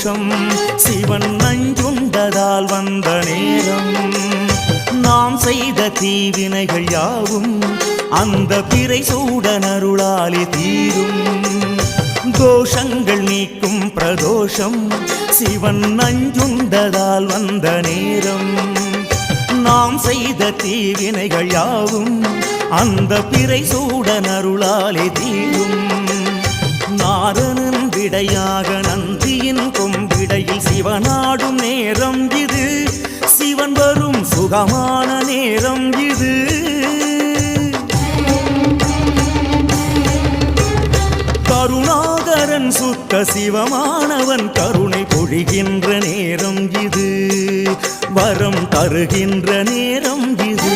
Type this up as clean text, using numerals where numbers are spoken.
பிரதோஷம் சிவன் நஞ்சுண்டதால் வந்த நேரம் நாம் செய்த தீவினைகள் யாவும் அந்த பிறை சூடனருளாலே தீரும் தோஷங்கள் நீக்கும் பிரதோஷம் சிவன் நஞ்சுண்டதால் வந்த நேரம் நாம் செய்த தீவினைகள் யாவும் அந்த பிறை சூடனருளாலே தீரும் நாரணன் விடையாக நந்தியின் கொம்பிடையில் சிவனாடும் நேரம் இது சிவன் வரும் சுகமான நேரம் இது கருணாகரன் சுத்த சிவமானவன் கருணை பொழிகின்ற நேரம் இது வரம் தருகின்ற நேரம் இது